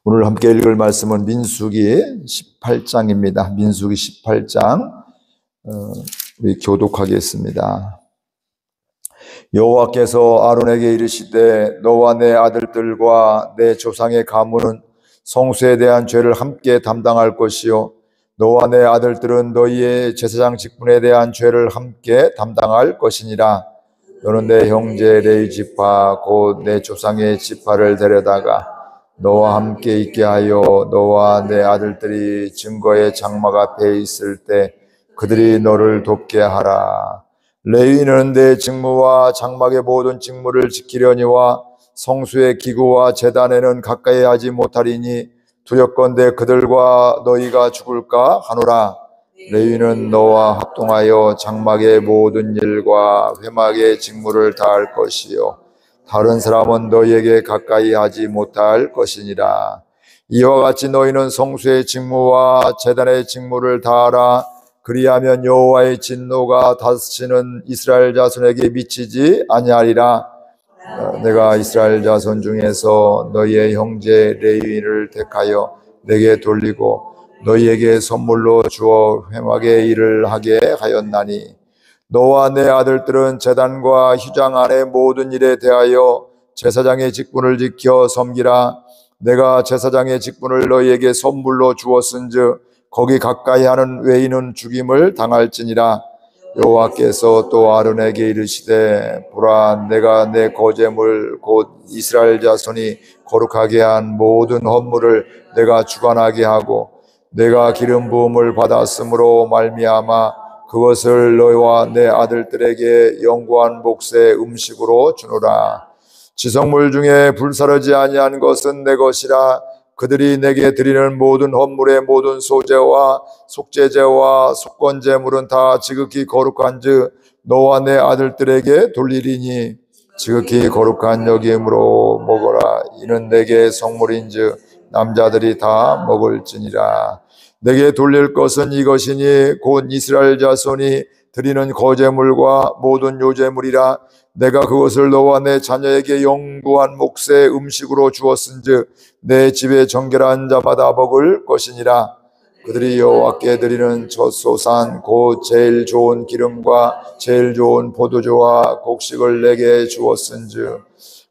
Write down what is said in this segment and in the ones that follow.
오늘 함께 읽을 말씀은 민수기 18장입니다. 민수기 18장 우리 교독하겠습니다. 여호와께서 아론에게 이르시되 너와 내 아들들과 내 조상의 가문은 성소에 대한 죄를 함께 담당할 것이요 너와 내 아들들은 너희의 제사장 직분에 대한 죄를 함께 담당할 것이니라. 너는 내 형제 레위 지파 곧 내 조상의 지파를 데려다가 너와 함께 있게 하여 너와 내 아들들이 증거의 장막 앞에 있을 때 그들이 너를 돕게 하라. 레위는 내 직무와 장막의 모든 직무를 지키려니와 성수의 기구와 제단에는 가까이 하지 못하리니 두렵건대 그들과 너희가 죽을까 하노라. 레위는 너와 합동하여 장막의 모든 일과 회막의 직무를 다할 것이요 다른 사람은 너희에게 가까이 하지 못할 것이니라. 이와 같이 너희는 성수의 직무와 제단의 직무를 다하라. 그리하면 여호와의 진노가 다스치는 이스라엘 자손에게 미치지 아니하리라. 내가 이스라엘 자손 중에서 너희의 형제 레위인을 택하여 내게 돌리고 너희에게 선물로 주어 회막의 일을 하게 하였나니 너와 내 아들들은 제단과 휴장 안의 모든 일에 대하여 제사장의 직분을 지켜 섬기라. 내가 제사장의 직분을 너희에게 선물로 주었은즉 거기 가까이 하는 외인은 죽임을 당할지니라. 여호와께서 또 아론에게 이르시되 보라 내가 내 거제물 곧 이스라엘 자손이 거룩하게 한 모든 헌물을 내가 주관하게 하고 내가 기름 부음을 받았으므로 말미암아 그것을 너희와 내 아들들에게 영구한 몫의 음식으로 주노라. 지성물 중에 불사르지 아니한 것은 내 것이라. 그들이 내게 드리는 모든 헌물의 모든 소제와 속죄제와 속건제물은 다 지극히 거룩한즉 너와 내 아들들에게 돌리리니 지극히 거룩한 여김으로 먹어라. 이는 내게 성물인즉 남자들이 다 먹을지니라. 내게 돌릴 것은 이것이니 곧 이스라엘 자손이 드리는 거제물과 모든 요제물이라. 내가 그것을 너와 내 자녀에게 영구한 몫의 음식으로 주었은즉 내 집에 정결한 자마다 먹을 것이니라. 그들이 여호와께 드리는 젖소산 곧 제일 좋은 기름과 제일 좋은 포도주와 곡식을 내게 주었은즉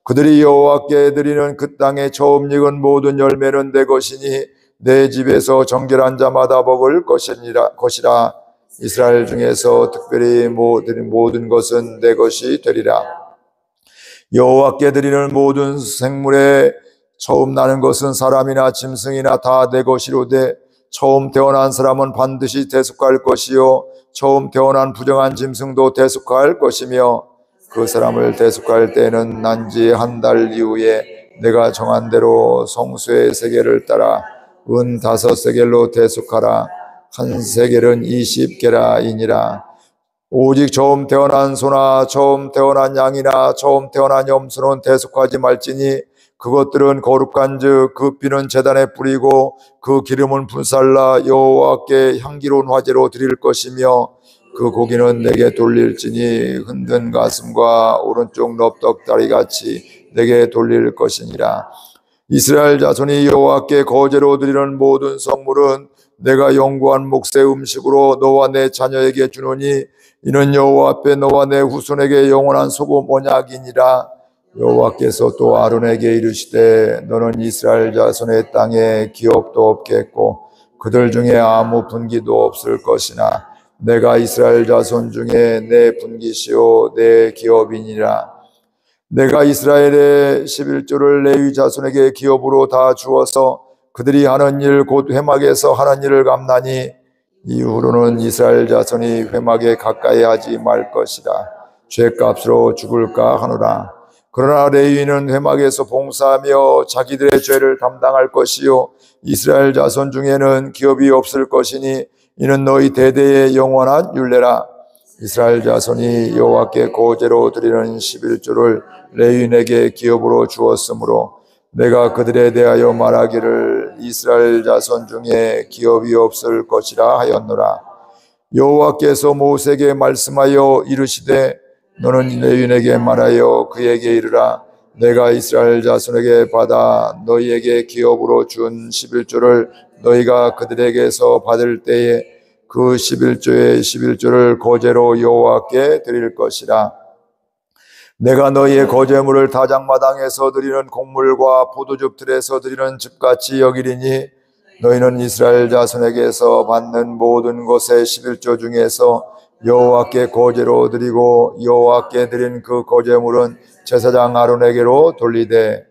그들이 여호와께 드리는 그 땅에 처음 익은 모든 열매는 내 것이니 내 집에서 정결한 자마다 먹을 것이라. 이스라엘 중에서 특별히 드린 모든 것은 내 것이 되리라. 여호와께 드리는 모든 생물에 처음 나는 것은 사람이나 짐승이나 다 내 것이로되 처음 태어난 사람은 반드시 대속할 것이요 처음 태어난 부정한 짐승도 대속할 것이며 그 사람을 대속할 때에는 난지 한 달 이후에 내가 정한 대로 성수의 세겔을 따라 은 5세겔로 대속하라. 한 세겔은 20게라이니라. 오직 처음 태어난 소나 처음 태어난 양이나 처음 태어난 염소는 대속하지 말지니 그것들은 거룩한즉 그 피는 제단에 뿌리고 그 기름은 불살라 여호와께 향기로운 화제로 드릴 것이며 그 고기는 내게 돌릴지니 흔든 가슴과 오른쪽 넙떡다리같이 내게 돌릴 것이니라. 이스라엘 자손이 여호와께 거제로 드리는 모든 성물은 내가 영구한 몫의 음식으로 너와 내 자녀에게 주노니 이는 여호와 앞에 너와 내 후손에게 영원한 소금 언약이니라. 여호와께서 또 아론에게 이르시되 너는 이스라엘 자손의 땅에 기업도 없겠고 그들 중에 아무 분기도 없을 것이나 내가 이스라엘 자손 중에 내 분기시요 내 기업이니라. 내가 이스라엘의 11조를 레위 자손에게 기업으로 다 주어서 그들이 하는 일 곧 회막에서 하는 일을 갚나니 이후로는 이스라엘 자손이 회막에 가까이 하지 말 것이라. 죄값으로 죽을까 하노라. 그러나 레위는 회막에서 봉사하며 자기들의 죄를 담당할 것이요 이스라엘 자손 중에는 기업이 없을 것이니 이는 너희 대대의 영원한 율례라. 이스라엘 자손이 여호와께 거제로 드리는 11조를 레위인에게 기업으로 주었으므로 내가 그들에 대하여 말하기를 이스라엘 자손 중에 기업이 없을 것이라 하였노라. 여호와께서 모세에게 말씀하여 이르시되 너는 레위인에게 말하여 그에게 이르라. 내가 이스라엘 자손에게 받아 너희에게 기업으로 준 11조를 너희가 그들에게서 받을 때에 그 11조의 11조를 거제로 여호와께 드릴 것이라. 내가 너희의 거제물을 다장마당에서 드리는 곡물과 포도즙 틀에서 드리는 즙같이 여기리니 너희는 이스라엘 자손에게서 받는 모든 것의 11조 중에서 여호와께 거제로 드리고 여호와께 드린 그 거제물은 제사장 아론에게로 돌리되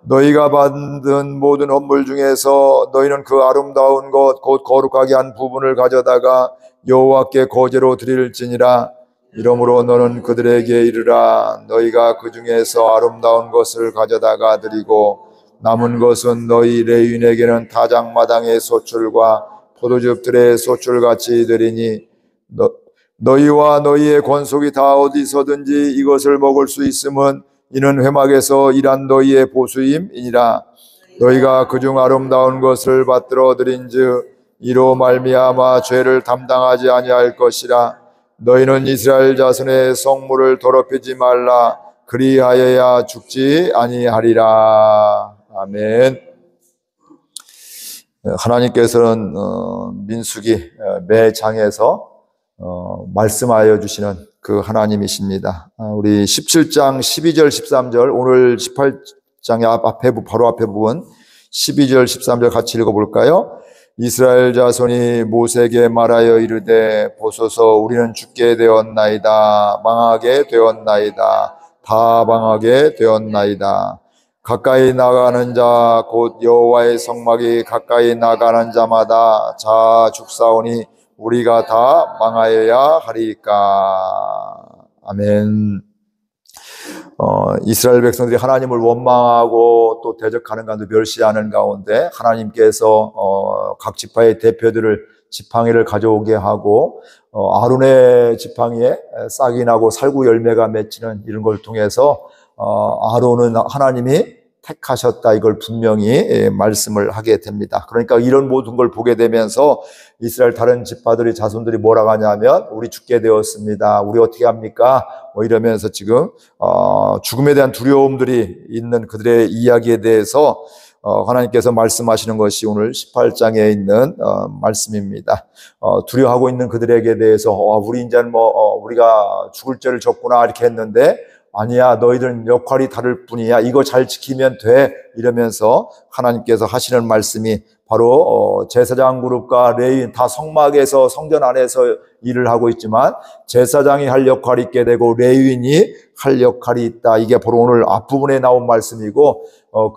너희가 받은 모든 헌물 중에서 너희는 그 아름다운 것 곧 거룩하게 한 부분을 가져다가 여호와께 거제로 드릴지니라. 이러므로 너는 그들에게 이르라. 너희가 그 중에서 아름다운 것을 가져다가 드리고 남은 것은 너희 레위인에게는 다장마당의 소출과 포도즙들의 소출같이 드리니 너희와 너희의 권속이 다 어디서든지 이것을 먹을 수 있음은 이는 회막에서 일한 너희의 보수임이니라. 너희가 그중 아름다운 것을 받들어 드린즉 이로 말미암아 죄를 담당하지 아니할 것이라. 너희는 이스라엘 자손의 성물을 더럽히지 말라. 그리하여야 죽지 아니하리라. 아멘. 하나님께서는 민수기 매 장에서 말씀하여 주시는 그 하나님이십니다. 우리 17장 12절 13절 오늘 18장의 바로 앞에 부분 12절 13절 같이 읽어볼까요? 이스라엘 자손이 모세에게 말하여 이르되 보소서 우리는 죽게 되었나이다. 망하게 되었나이다. 다 망하게 되었나이다. 가까이 나가는 자 곧 여호와의 성막이 가까이 나가는 자마다 자 죽사오니 우리가 다 망하여야 하리까. 아멘. 이스라엘 백성들이 하나님을 원망하고 또 대적하는 가운데 멸시하는 가운데 하나님께서 각 지파의 대표들을 지팡이를 가져오게 하고 아론의 지팡이에 싹이 나고 살구 열매가 맺히는 이런 걸 통해서 아론은 하나님이 택하셨다 이걸 분명히 말씀을 하게 됩니다. 그러니까 이런 모든 걸 보게 되면서 이스라엘 다른 지파들의 자손들이 뭐라고 하냐면 우리 죽게 되었습니다. 우리 어떻게 합니까? 이러면서 지금 죽음에 대한 두려움들이 있는 그들의 이야기에 대해서 하나님께서 말씀하시는 것이 오늘 18장에 있는 말씀입니다. 두려워하고 있는 그들에게 대해서 우리 이제는 우리가 죽을 죄를 졌구나 이렇게 했는데 아니야 너희들은 역할이 다를 뿐이야 이거 잘 지키면 돼 이러면서 하나님께서 하시는 말씀이 바로 제사장 그룹과 레위인 다 성막에서 성전 안에서 일을 하고 있지만 제사장이 할 역할이 있게 되고 레위인이 할 역할이 있다. 이게 바로 오늘 앞부분에 나온 말씀이고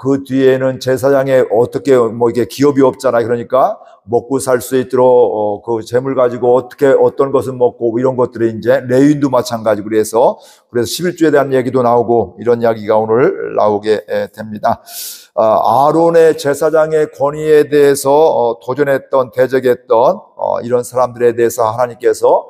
그 뒤에는 제사장에 어떻게 이게 기업이 없잖아요. 그러니까 먹고 살 수 있도록 그 재물 가지고 어떻게 어떤 것은 먹고 이런 것들이 이제 레위인도 마찬가지고 그래서 11조에 대한 얘기도 나오고 이런 이야기가 오늘 나오게 됩니다. 아론의 제사장의 권위에 대해서 도전했던 대적했던 이런 사람들에 대해서 하나님께서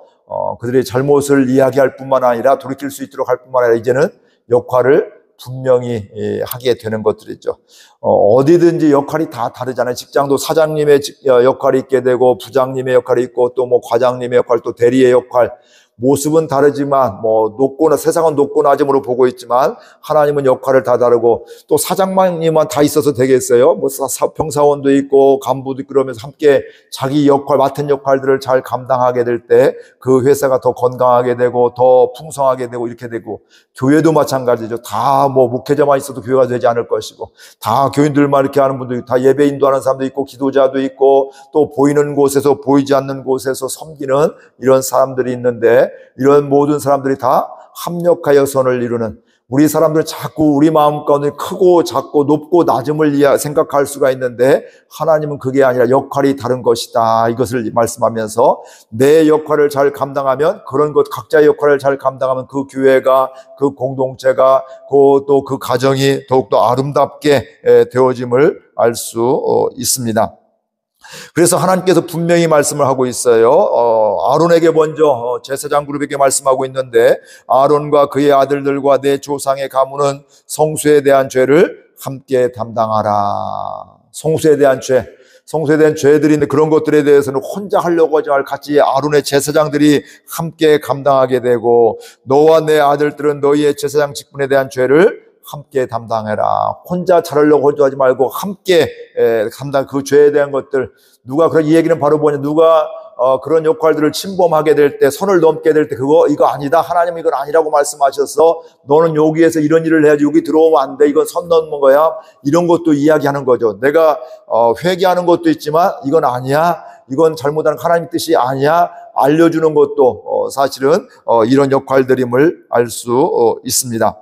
그들의 잘못을 이야기할 뿐만 아니라 돌이킬 수 있도록 할 뿐만 아니라 이제는 역할을 분명히 하게 되는 것들이죠. 어디든지 역할이 다 다르잖아요. 직장도 사장님의 역할이 있게 되고 부장님의 역할이 있고 또 과장님의 역할 또 대리의 역할 모습은 다르지만 높거나 세상은 높고 낮음으로 보고 있지만 하나님은 역할을 다 다르고 또 사장님만 다 있어서 되겠어요? 병사원도 있고 간부도 있고 그러면서 함께 자기 역할 맡은 역할들을 잘 감당하게 될 때 그 회사가 더 건강하게 되고 더 풍성하게 되고 이렇게 되고 교회도 마찬가지죠. 다 목회자만 있어도 교회가 되지 않을 것이고 다 교인들만 이렇게 하는 분도 있고 다 예배 인도하는 사람도 있고 기도자도 있고 또 보이는 곳에서 보이지 않는 곳에서 섬기는 이런 사람들이 있는데 이런 모든 사람들이 다 합력하여 선을 이루는 우리 사람들 자꾸 우리 마음 가운데 크고 작고 높고 낮음을 생각할 수가 있는데 하나님은 그게 아니라 역할이 다른 것이다. 이것을 말씀하면서 내 역할을 잘 감당하면 그런 것 각자의 역할을 잘 감당하면 그 교회가 그 공동체가 또 그 가정이 더욱더 아름답게 되어짐을 알 수 있습니다. 그래서 하나님께서 분명히 말씀을 하고 있어요. 아론에게 먼저 제사장 그룹에게 말씀하고 있는데 아론과 그의 아들들과 내 조상의 가문은 성수에 대한 죄를 함께 담당하라. 성수에 대한 죄들이 있는데 그런 것들에 대해서는 혼자 하려고 하지 말고 같이 아론의 제사장들이 함께 감당하게 되고 너와 내 아들들은 너희의 제사장 직분에 대한 죄를 함께 담당해라. 혼자 잘하려고 하지 말고 함께 그 죄에 대한 것들, 누가 그런 이 얘기는 바로 뭐냐, 누가 그런 역할들을 침범하게 될 때, 선을 넘게 될 때, 이거 아니다. 하나님은 이건 아니라고 말씀하셔서, 너는 여기에서 이런 일을 해야지, 여기 들어오면 안 돼. 이건 선 넘는 거야. 이런 것도 이야기하는 거죠. 내가, 회개하는 것도 있지만, 이건 아니야. 이건 잘못하는 하나님 뜻이 아니야. 알려주는 것도, 사실은, 이런 역할들임을 알 수 있습니다.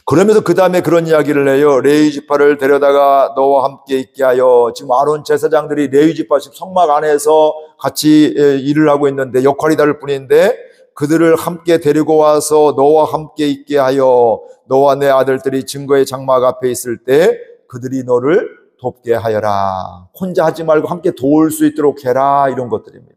그러면서 그 다음에 그런 이야기를 해요. 레위 지파를 데려다가 너와 함께 있게 하여. 지금 아론 제사장들이 레위 지파 성막 안에서 같이 일을 하고 있는데, 역할이 다를 뿐인데, 그들을 함께 데리고 와서 너와 함께 있게 하여 너와 내 아들들이 증거의 장막 앞에 있을 때 그들이 너를 돕게 하여라. 혼자 하지 말고 함께 도울 수 있도록 해라. 이런 것들입니다.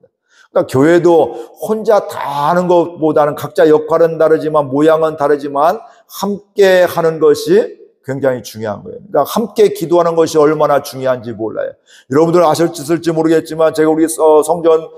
그러니까 교회도 혼자 다 하는 것보다는 각자 역할은 다르지만 모양은 다르지만 함께 하는 것이 굉장히 중요한 거예요. 그러니까 함께 기도하는 것이 얼마나 중요한지 몰라요. 여러분들 아실지 모르겠지만 제가 우리 성전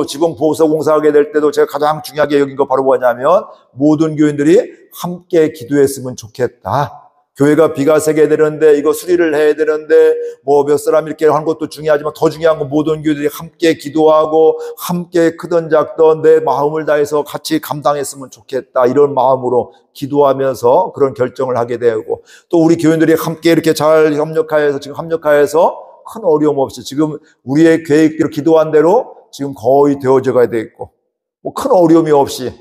지붕 보수 공사하게 될 때도 제가 가장 중요하게 여긴 거 바로 뭐냐면 모든 교인들이 함께 기도했으면 좋겠다. 교회가 비가 새게 되는데 이거 수리를 해야 되는데 뭐 몇 사람 이렇게 하는 것도 중요하지만 더 중요한 건 모든 교회들이 함께 기도하고 함께 크든 작든 내 마음을 다해서 같이 감당했으면 좋겠다. 이런 마음으로 기도하면서 그런 결정을 하게 되고 또 우리 교인들이 함께 이렇게 잘 협력하여서 큰 어려움 없이 지금 우리의 계획대로 기도한 대로 지금 거의 되어져 가야 되겠고 뭐 큰 어려움이 없이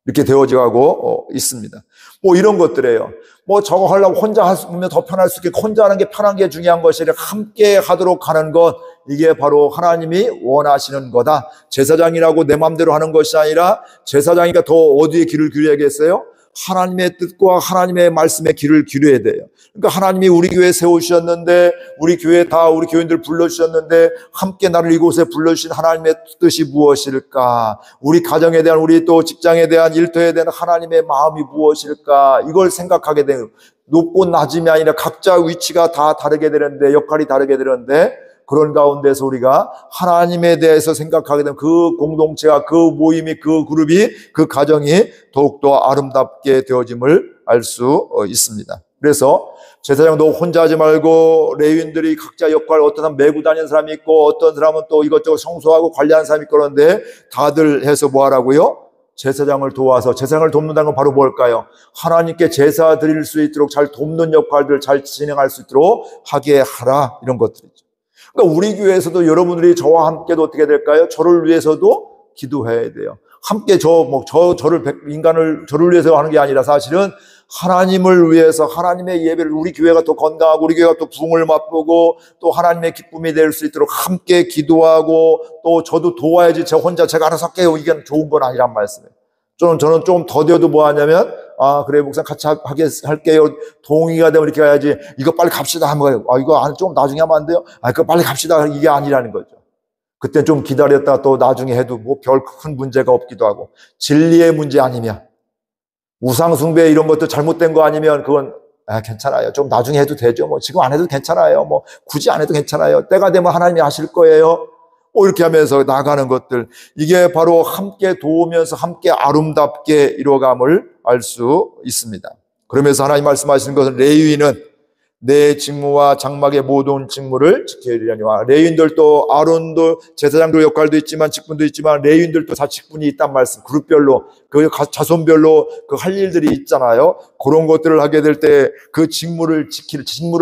이렇게 되어져 가고 있습니다. 뭐 이런 것들이에요. 뭐 저거 하려고 혼자 하면 더 편할 수 있게 혼자 하는 게 편한 게 중요한 것이 아니라 함께 하도록 하는 것, 이게 바로 하나님이 원하시는 거다. 제사장이라고 내 마음대로 하는 것이 아니라 제사장이니까 더 어디에 귀를 기울여야겠어요? 하나님의 뜻과 하나님의 말씀에 귀를 기울여야 돼요. 그러니까 하나님이 우리 교회에 세우셨는데 우리 교인들 불러주셨는데 함께 나를 이곳에 불러주신 하나님의 뜻이 무엇일까? 우리 가정에 대한 우리 또 직장에 대한 일터에 대한 하나님의 마음이 무엇일까? 이걸 생각하게 돼요. 높고 낮음이 아니라 각자 위치가 다 다르게 되는데 역할이 다르게 되는데 그런 가운데서 우리가 하나님에 대해서 생각하게 되면 그 공동체가 그 모임이 그 그룹이 그 가정이 더욱더 아름답게 되어짐을 알 수 있습니다. 그래서 제사장도 혼자 하지 말고 레위인들이 각자 역할 어떤 사람은 메고 다니는 사람이 있고 어떤 사람은 또 이것저것 청소하고 관리하는 사람이 있고 그런데 다들 해서 뭐 하라고요? 제사장을 도와서 제사장을 돕는다는 건 바로 뭘까요? 하나님께 제사 드릴 수 있도록 잘 돕는 역할들을 잘 진행할 수 있도록 하게 하라 이런 것들이죠. 그러니까 우리 교회에서도 여러분들이 저와 함께도 어떻게 될까요? 저를 위해서도 기도해야 돼요. 함께 저를 위해서 하는 게 아니라 사실은 하나님을 위해서 하나님의 예배를 우리 교회가 또 건강하고 우리 교회가 또 부흥을 맛보고 또 하나님의 기쁨이 될 수 있도록 함께 기도하고 또 저도 도와야지 제가 알아서 할게요. 이게 좋은 건 아니란 말씀이에요. 저는 좀 더뎌도 뭐 하냐면 그래 목사님 같이 할게요. 동의가 되면 이렇게 가야지. 이거 빨리 갑시다 하면 이거 좀 나중에 하면 안 돼요? 그거 빨리 갑시다. 이게 아니라는 거죠. 그때 좀 기다렸다 또 나중에 해도 뭐 별 큰 문제가 없기도 하고 진리의 문제 아니면 우상 숭배 이런 것도 잘못된 거 아니면 그건 괜찮아요. 좀 나중에 해도 되죠. 뭐 지금 안 해도 괜찮아요. 뭐 굳이 안 해도 괜찮아요. 때가 되면 하나님이 하실 거예요. 이렇게 하면서 나가는 것들, 이게 바로 함께 도우면서 함께 아름답게 이루어감을 알 수 있습니다. 그러면서 하나님 말씀하시는 것은 레위인은 내 직무와 장막의 모든 직무를 지켜야 되려니와 레위인들도 아론도 제사장도 역할도 있지만 직분도 있지만 레위인들도 다 직분이 있단 말씀. 그룹별로 그 자손별로 그 할 일들이 있잖아요. 그런 것들을 하게 될 때 그 직무를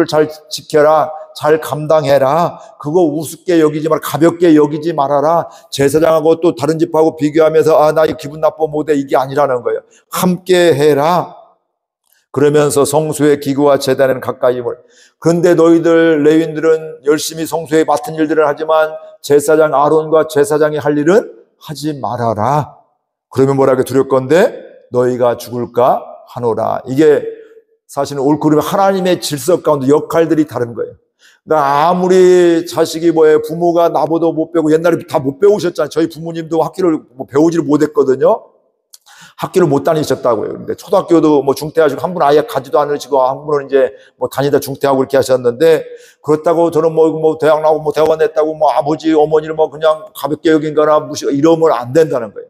잘 지켜라. 잘 감당해라. 그거 우습게 여기지 말아. 가볍게 여기지 말아라. 제사장하고 또 다른 집하고 비교하면서 나 기분 나빠 못해. 이게 아니라는 거예요. 함께 해라. 그러면서 성소의 기구와 제단에는 가까이 올. 그런데 너희들 레위인들은 열심히 성소에 맡은 일들을 하지만 제사장 아론과 제사장이 할 일은 하지 말아라. 그러면 뭐라고 두려울 건데 너희가 죽을까 하노라. 이게 사실은 옳고 그르면 하나님의 질서 가운데 역할들이 다른 거예요. 그러니까 아무리 자식이 부모가 나보다 못 배우고 옛날에 다 못 배우셨잖아요. 저희 부모님도 학교를 배우지를 못했거든요. 학교를 못 다니셨다고요. 근데 초등학교도 중퇴하시고 한 분 아예 가지도 않으시고 한 분은 이제 다니다 중퇴하고 이렇게 하셨는데 그렇다고 저는 대학 나오고 대학원 냈다고 아버지 어머니를 그냥 가볍게 여긴거나 이러면 안 된다는 거예요.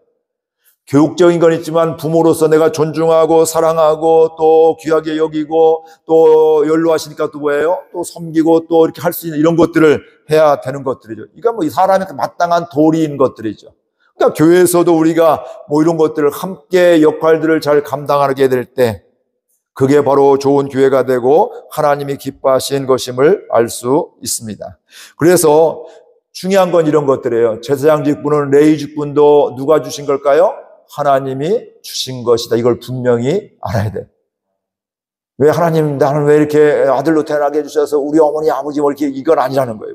교육적인 건 있지만 부모로서 내가 존중하고 사랑하고 또 귀하게 여기고 또 연로하시니까 또 뭐예요? 또 섬기고 또 이렇게 할 수 있는 이런 것들을 해야 되는 것들이죠. 그러니까 뭐 이 사람한테 마땅한 도리인 것들이죠. 그러니까 교회에서도 우리가 뭐 이런 것들을 함께 역할들을 잘 감당하게 될 때 그게 바로 좋은 교회가 되고 하나님이 기뻐하신 것임을 알 수 있습니다. 그래서 중요한 건 이런 것들이에요. 제사장 직분은 레위 직분도 누가 주신 걸까요? 하나님이 주신 것이다. 이걸 분명히 알아야 돼. 왜 하나님 나는 왜 이렇게 아들로 태어나게 해주셔서 우리 어머니 아버지 뭐 이렇게 이건 아니라는 거예요.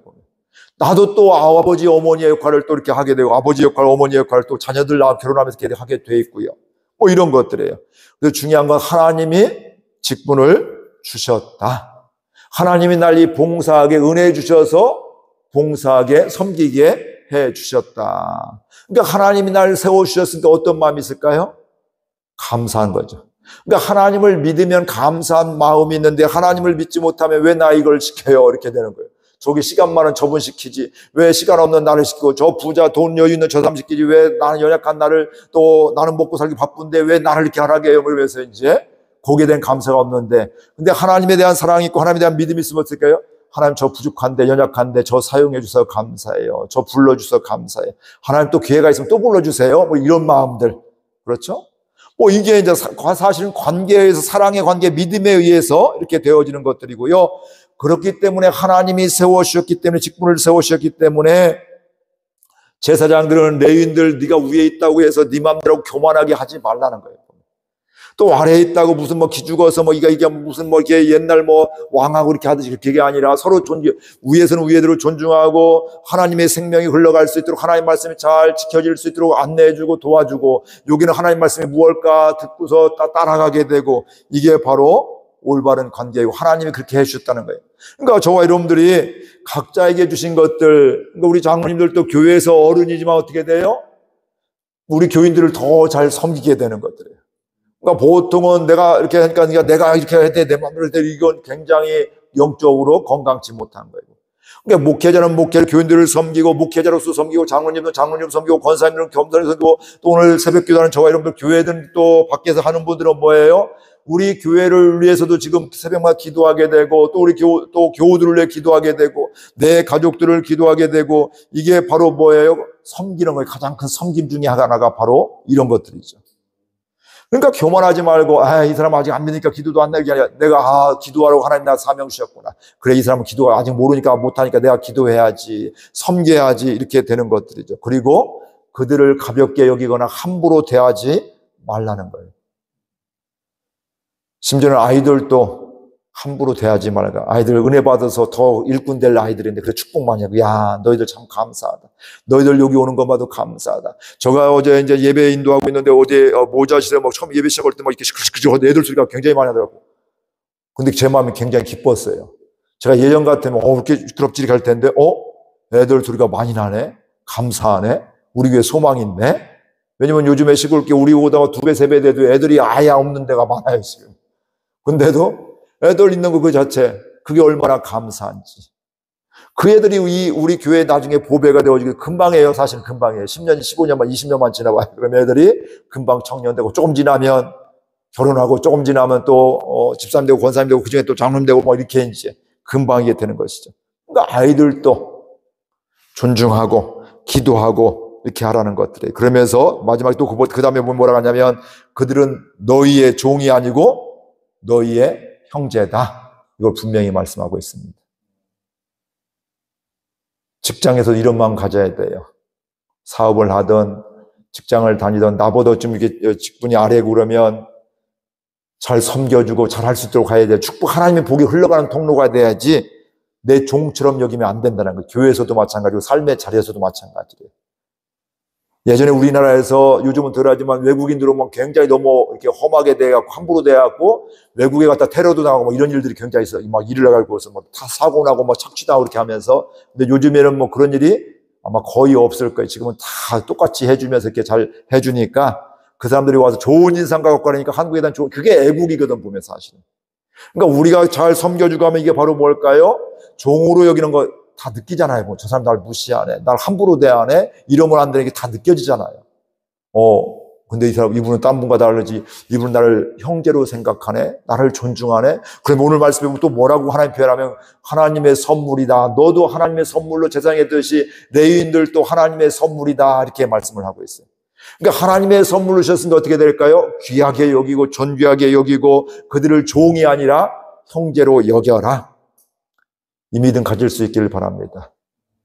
나도 또 아버지 어머니의 역할을 또 이렇게 하게 되고 아버지 역할 어머니 역할을 또 자녀들 결혼하면서 이렇게 하게 돼 있고요. 뭐 이런 것들이에요. 그래서 중요한 건 하나님이 직분을 주셨다. 하나님이 날 이 봉사하게 은혜 주셔서 봉사하게 섬기게 해 주셨다. 그러니까 하나님이 날 세워주셨으니까 어떤 마음이 있을까요? 감사한 거죠. 그러니까 하나님을 믿으면 감사한 마음이 있는데 하나님을 믿지 못하면 왜 나 이걸 시켜요? 이렇게 되는 거예요. 저기 시간 많은 저분 시키지 왜 시간 없는 나를 시키고 저 부자 돈 여유 있는 저 사람 시키지 왜 나는 연약한 나를 또 나는 먹고 살기 바쁜데 왜 나를 이렇게 하라게 해요? 그러면서 이제 거기에 대한 감사가 없는데 근데 하나님에 대한 사랑이 있고 하나님에 대한 믿음이 있으면 어떨까요? 하나님 저 부족한데 연약한데 저 사용해 주셔서 감사해요. 저 불러주셔서 감사해요. 하나님 또 기회가 있으면 또 불러주세요. 뭐 이런 마음들. 그렇죠? 뭐 이게 이제 사실은 관계에서 사랑의 관계, 믿음에 의해서 이렇게 되어지는 것들이고요. 그렇기 때문에 하나님이 세워주셨기 때문에 직분을 세워주셨기 때문에 제사장들은 레위인들 네가 위에 있다고 해서 네 맘대로 교만하게 하지 말라는 거예요. 또 아래에 있다고 무슨 뭐 기죽어서 뭐 이게 무슨 뭐 이게 옛날 뭐 왕하고 이렇게 하듯이 그게 아니라 서로 위에서는 위에대로 존중하고 하나님의 생명이 흘러갈 수 있도록 하나님 말씀이 잘 지켜질 수 있도록 안내해주고 도와주고 여기는 하나님 말씀이 무엇일까 듣고서 따라가게 되고 이게 바로 올바른 관계이고 하나님이 그렇게 해주셨다는 거예요. 그러니까 저와 여러분들이 각자에게 주신 것들 그러니까 우리 장로님들도 교회에서 어른이지만 어떻게 돼요? 우리 교인들을 더 잘 섬기게 되는 것들이에요. 그러니까 보통은 내가 이렇게 하니까 내가 이렇게 해야 돼, 내 마음대로 해야 돼. 이건 굉장히 영적으로 건강치 못한 거예요. 그러니까 목회자는 목회를 교인들을 섬기고 목회자로서 섬기고 장로님은 장로님 섬기고 권사님들은 겸손히 섬기고 또 오늘 새벽 기도하는 저와 여러분들 교회든 또 밖에서 하는 분들은 뭐예요? 우리 교회를 위해서도 지금 새벽마다 기도하게 되고 또 우리 또 교우들을 위해 기도하게 되고 내 가족들을 기도하게 되고 이게 바로 뭐예요? 섬기는 거예요. 가장 큰 섬김 중에 하나가 바로 이런 것들이죠. 그러니까 교만하지 말고 이 사람 아직 안 믿으니까 기도도 안 나게 아니라 내가 기도하라고 하나님 나 사명 주셨구나. 그래 이 사람은 기도가 아직 모르니까 못하니까 내가 기도해야지 섬겨야지 이렇게 되는 것들이죠. 그리고 그들을 가볍게 여기거나 함부로 대하지 말라는 거예요. 심지어는 아이들도 함부로 대하지 말라. 아이들 은혜 받아서 더 일꾼 될 아이들인데 그래 축복 많이 하고 야 너희들 참 감사하다. 너희들 여기 오는 것마다 감사하다. 제가 어제 이제 예배 인도하고 있는데 어제 모자 시대 막 처음 예배 시작할 때 막 이렇게 시끌시끌 애들 소리가 굉장히 많이 하더라고. 근데 제 마음이 굉장히 기뻤어요. 제가 예전 같으면 이렇게 시끄럽지게 할 텐데 애들 소리가 많이 나네. 감사하네. 우리 교회 소망이 있네. 왜냐면 요즘에 시골 게 우리 오다가 2배 3배 돼도 애들이 아예 없는 데가 많아요 지금. 근데도 애들 있는 거 그 자체 그게 얼마나 감사한지. 그 애들이 우리 교회 나중에 보배가 되어지고 금방이에요. 사실 금방이에요. 10년, 15년만, 20년만 지나봐요. 그럼 애들이 금방 청년 되고 조금 지나면 결혼하고 조금 지나면 또 집사님 되고 권사님 되고 그중에 또 장로님 되고 뭐 이렇게 이제 금방 이게 되는 것이죠. 그러니까 아이들도 존중하고 기도하고 이렇게 하라는 것들이에요. 그러면서 마지막에 또 그 다음에 뭐라고 하냐면 그들은 너희의 종이 아니고 너희의 형제다. 이걸 분명히 말씀하고 있습니다. 직장에서 이런 마음 가져야 돼요. 사업을 하든 직장을 다니든 나보다 좀 이렇게 직분이 아래고 그러면 잘 섬겨주고 잘 할 수 있도록 가야 돼요. 축복 하나님의 복이 흘러가는 통로가 돼야지 내 종처럼 여기면 안 된다는 거예요. 교회에서도 마찬가지고 삶의 자리에서도 마찬가지예요. 예전에 우리나라에서 요즘은 덜하지만 외국인들은 뭐 굉장히 너무 이렇게 험하게 대해갖고 함부로 대해갖고 외국에 갔다 테러도 나가고 뭐 이런 일들이 굉장히 있어요. 막 일을 나가고서 뭐 다 사고 나고 막 착취당하고 이렇게 하면서. 근데 요즘에는 뭐 그런 일이 아마 거의 없을 거예요. 지금은 다 똑같이 해주면서 이렇게 잘 해주니까 그 사람들이 와서 좋은 인상과 갖고 가니까 한국에 대한 그게 애국이거든 보면 사실은. 그러니까 우리가 잘 섬겨주고 하면 이게 바로 뭘까요? 종으로 여기는 거 다 느끼잖아요. 뭐 저 사람 날 무시하네, 날 함부로 대하네, 이러면 안 되는 게 다 느껴지잖아요. 근데 이 사람, 이분은 딴 분과 다르지. 이분은 나를 형제로 생각하네. 나를 존중하네. 그럼 오늘 말씀에 보면 또 뭐라고 하나님 표현하면 하나님의 선물이다. 너도 하나님의 선물로 제사장의 듯이 레위인들도 하나님의 선물이다. 이렇게 말씀을 하고 있어요. 그러니까 하나님의 선물로 주셨으니까 어떻게 될까요? 귀하게 여기고 존귀하게 여기고 그들을 종이 아니라 형제로 여겨라. 이 믿음 가질 수 있기를 바랍니다.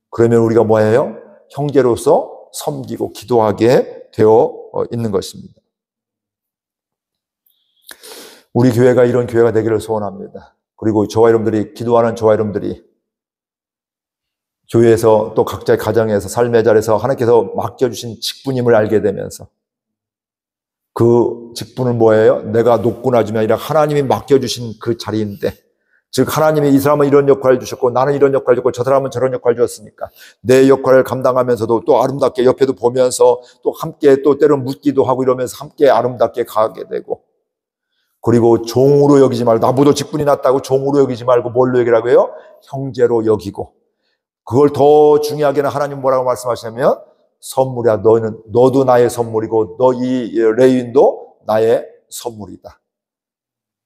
그러면 우리가 뭐예요? 형제로서 섬기고 기도하게 되어 있는 것입니다. 우리 교회가 이런 교회가 되기를 소원합니다. 그리고 저와 여러분들이 기도하는 저와 여러분들이 교회에서 또 각자의 가정에서 삶의 자리에서 하나님께서 맡겨주신 직분임을 알게 되면서 그 직분은 뭐예요? 내가 높구나 줌이 아니라 하나님이 맡겨주신 그 자리인데, 즉 하나님이 이 사람은 이런 역할을 주셨고 나는 이런 역할을 줬고 저 사람은 저런 역할을 주었으니까 내 역할을 감당하면서도 또 아름답게 옆에도 보면서 또 함께 또 때론 묻기도 하고 이러면서 함께 아름답게 가게 되고, 그리고 종으로 여기지 말고, 나보다 직분이 낮다고 종으로 여기지 말고 뭘로 여기라고 해요? 형제로 여기고, 그걸 더 중요하게는 하나님 뭐라고 말씀하시냐면 선물이야. 너도 나의 선물이고 너 이 레위인도 나의 선물이다.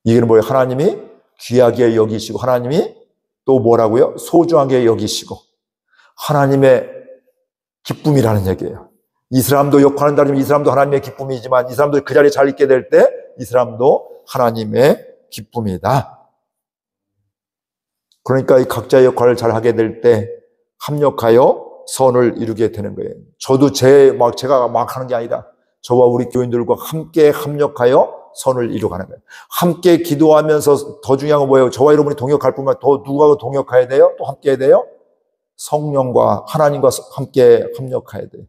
이게는 뭐예요? 하나님이 귀하게 여기시고 하나님이 또 뭐라고요? 소중하게 여기시고 하나님의 기쁨이라는 얘기예요. 이 사람도 역할은 다르지만 이 사람도 하나님의 기쁨이지만 이 사람도 그 자리에 잘 있게 될 때 이 사람도 하나님의 기쁨이다. 그러니까 이 각자의 역할을 잘 하게 될 때 합력하여 선을 이루게 되는 거예요. 저도 제가 막 하는 게 아니라 저와 우리 교인들과 함께 합력하여 선을 이루어가는 거예요. 함께 기도하면서 더 중요한 건 뭐예요? 저와 여러분이 동역할 뿐만 더 누구하고 동역해야 돼요? 또 함께 해야 돼요? 성령과 하나님과 함께 합력해야 돼요.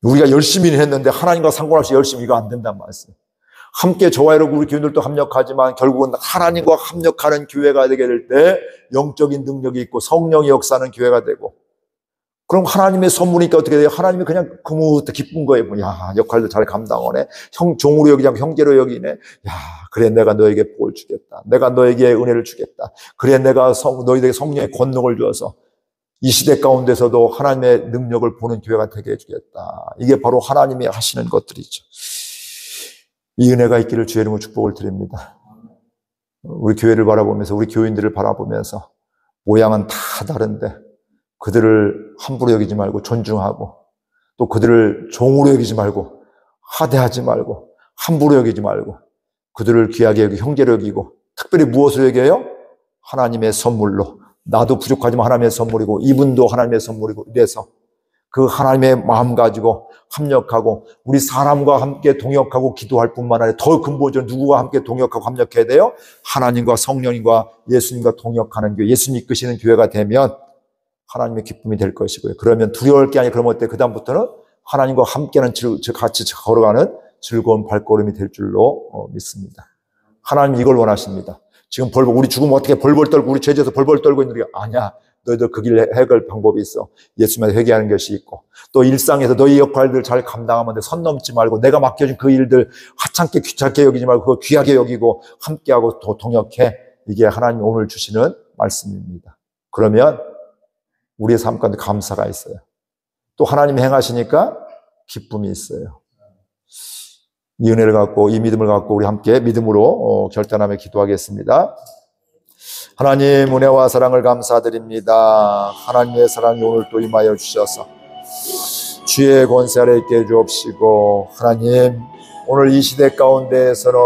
우리가 열심히 했는데 하나님과 상관없이 열심히 이거 안 된단 말이에요. 함께 저와 여러분 우리 교인들도 합력하지만 결국은 하나님과 합력하는 교회가 되게 될 때 영적인 능력이 있고 성령이 역사하는 교회가 되고, 그럼 하나님의 선물이니까 어떻게 돼요? 하나님이 그냥 기쁜 거예요. 야, 역할도 잘 감당하네. 종으로 여기지 않고 형제로 여기네. 야, 그래 내가 너에게 복을 주겠다. 내가 너에게 은혜를 주겠다. 그래 내가 너희에게 성령의 권능을 주어서 이 시대 가운데서도 하나님의 능력을 보는 교회가 되게 해주겠다. 이게 바로 하나님이 하시는 것들이죠. 이 은혜가 있기를 주의 이름으로 축복을 드립니다. 우리 교회를 바라보면서 우리 교인들을 바라보면서 모양은 다 다른데 그들을 함부로 여기지 말고 존중하고 또 그들을 종으로 여기지 말고 하대하지 말고 함부로 여기지 말고 그들을 귀하게 여기고 형제로 여기고, 특별히 무엇을 여겨요? 하나님의 선물로. 나도 부족하지만 하나님의 선물이고 이분도 하나님의 선물이고 이래서 그 하나님의 마음 가지고 합력하고 우리 사람과 함께 동역하고 기도할 뿐만 아니라 더 근본적으로 누구와 함께 동역하고 합력해야 돼요? 하나님과 성령님과 예수님과 동역하는 교회, 예수님 이끄시는 교회가 되면 하나님의 기쁨이 될 것이고요. 그러면 두려울 게 아니라 그러면 어때? 그 다음부터는 하나님과 함께하는 같이 걸어가는 즐거운 발걸음이 될 줄로 믿습니다. 하나님 이걸 원하십니다. 지금 우리 죽으면 어떻게 벌벌 떨고 우리 죄에서 벌벌 떨고 있는 게 아니야. 너희들 그 길 해결 방법이 있어. 예수님한테 회개하는 것이 있고 또 일상에서 너희 역할들 잘 감당하면 돼. 선 넘지 말고 내가 맡겨준 그 일들 하찮게 귀찮게 여기지 말고 그거 귀하게 여기고 함께하고 더 동역해. 이게 하나님 오늘 주시는 말씀입니다. 그러면 우리의 삶 가운데 감사가 있어요. 또 하나님이 행하시니까 기쁨이 있어요. 이 은혜를 갖고 이 믿음을 갖고 우리 함께 믿음으로 결단하며 기도하겠습니다. 하나님 은혜와 사랑을 감사드립니다. 하나님의 사랑이 오늘 또 임하여 주셔서 주의 권세 아래 있게 해주옵시고, 하나님 오늘 이 시대 가운데에서는